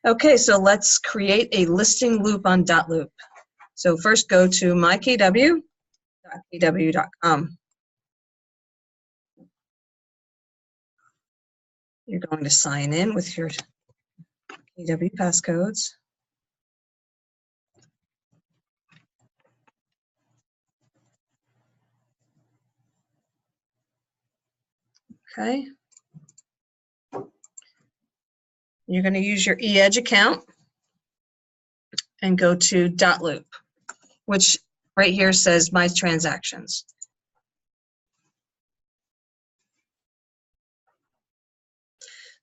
Okay, so let's create a listing loop on .loop. So first go to mykw.kw.com. You're going to sign in with your KW passcodes. Okay. You're going to use your eEdge account and go to .loop, which right here says My Transactions.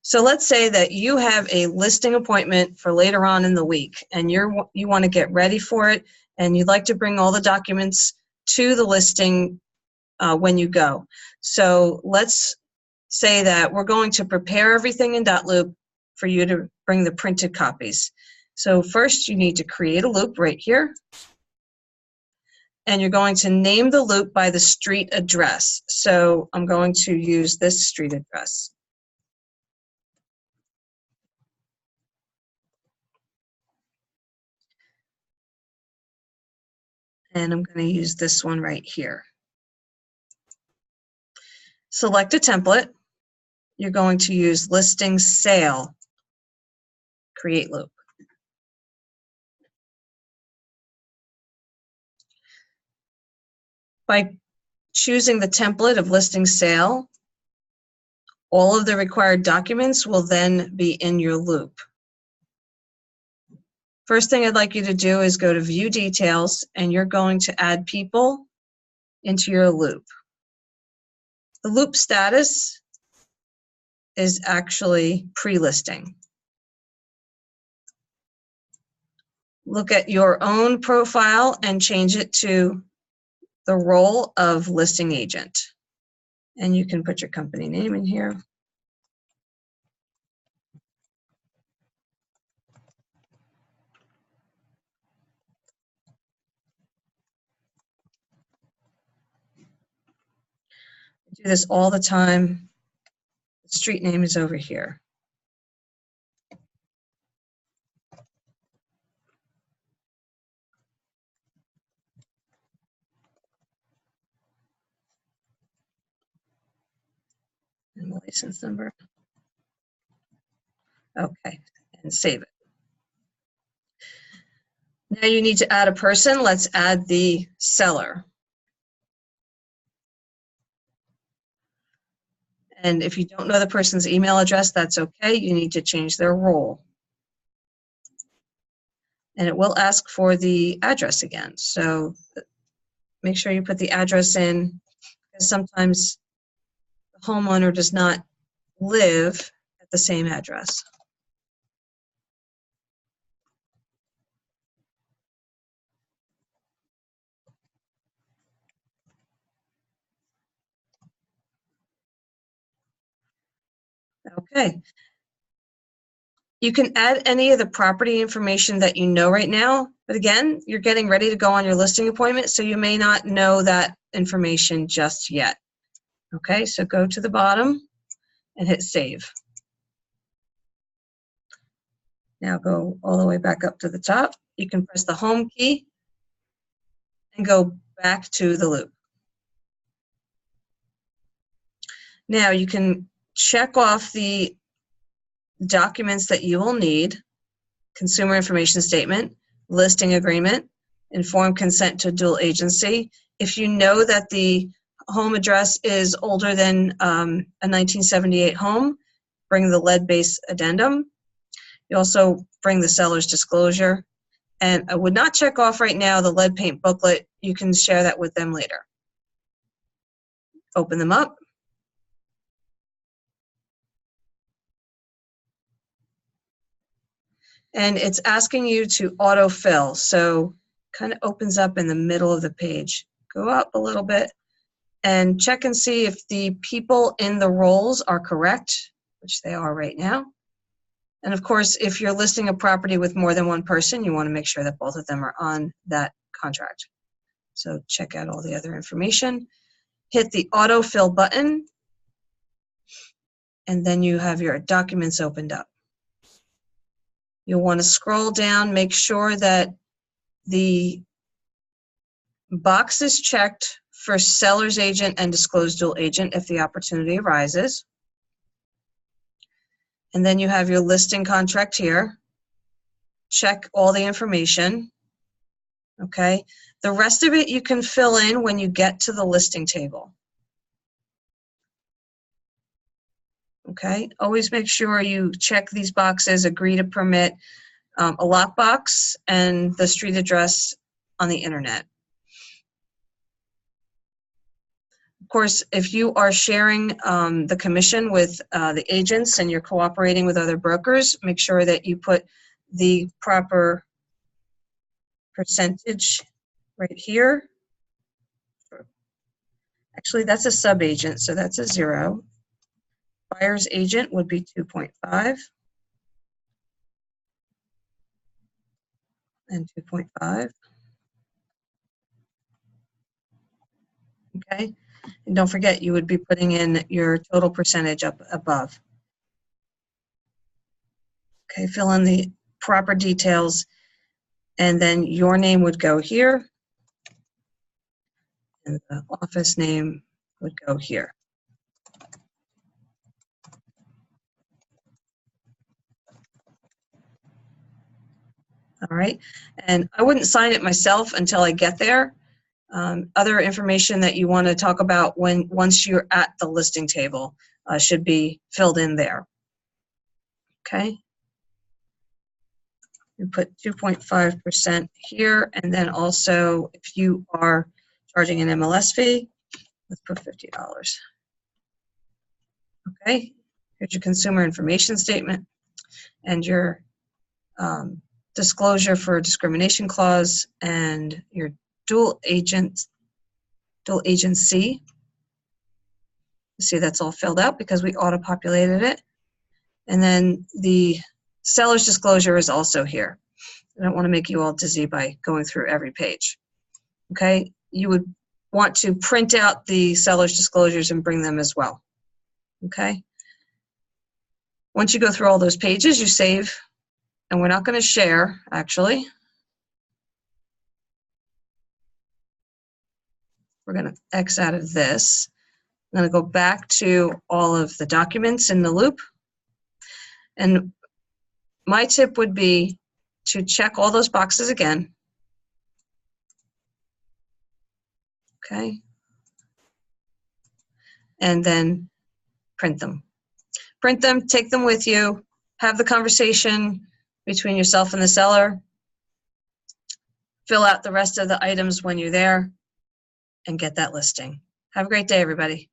So let's say that you have a listing appointment for later on in the week, and you want to get ready for it, and you'd like to bring all the documents to the listing when you go. So let's say that we're going to prepare everything in .loop for you to bring the printed copies. So first you need to create a loop right here, and you're going to name the loop by the street address. So I'm going to use this street address. And I'm going to use this one right here. Select a template. You're going to use listing sale, create loop. By choosing the template of listing sale, all of the required documents will then be in your loop. First thing I'd like you to do is go to View Details, and you're going to add people into your loop. The loop status is actually pre-listing. Look at your own profile and change it to the role of listing agent. And you can put your company name in here. I do this all the time. The street name is over here. And the license number. Okay, and save it. Now you need to add a person. Let's add the seller. And if you don't know the person's email address, that's okay. You need to change their role. And it will ask for the address again. So make sure you put the address in, because sometimes the homeowner does not live at the same address. Okay. You can add any of the property information that you know right now, but again, you're getting ready to go on your listing appointment, so you may not know that information just yet. Okay, so go to the bottom and hit save. Now go all the way back up to the top. You can press the home key and go back to the loop. Now you can check off the documents that you will need: consumer information statement, listing agreement, informed consent to dual agency. If you know that the home address is older than a 1978 home, bring the lead-based addendum. You also bring the seller's disclosure. And I would not check off right now the lead paint booklet. You can share that with them later. Open them up. And it's asking you to autofill. So kind of opens up in the middle of the page. Go up a little bit and check and see if the people in the roles are correct, which they are right now. And of course, if you're listing a property with more than one person, you want to make sure that both of them are on that contract. So check out all the other information. Hit the autofill button, and then you have your documents opened up. You'll want to scroll down, make sure that the box is checked for seller's agent and disclosed dual agent if the opportunity arises. And then you have your listing contract here. Check all the information. Okay. The rest of it you can fill in when you get to the listing table. Okay. Always make sure you check these boxes, agree to permit, a lockbox, and the street address on the internet. Of course, if you are sharing the commission with the agents and you're cooperating with other brokers, make sure that you put the proper percentage right here. Actually, that's a sub-agent, so that's a 0. Buyer's agent would be 2.5 and 2.5. Okay, and don't forget you would be putting in your total percentage up above. Okay, fill in the proper details, and then your name would go here, and the office name would go here. All right, and I wouldn't sign it myself until I get there. Other information that you want to talk about once you're at the listing table should be filled in there. Okay. You put 2.5% here, and then also if you are charging an MLS fee, let's put $50. Okay. Here's your consumer information statement and your disclosure for discrimination clause and your dual agency. See, that's all filled out because we auto-populated it. And then the seller's disclosure is also here. I don't want to make you all dizzy by going through every page. Okay, you would want to print out the seller's disclosures and bring them as well. Okay. Once you go through all those pages, you save, and we're not going to share, actually. We're going to X out of this. I'm going to go back to all of the documents in the loop. And my tip would be to check all those boxes again. Okay. And then print them. Print them, take them with you, have the conversation between yourself and the seller, fill out the rest of the items when you're there, and get that listing. Have a great day, everybody.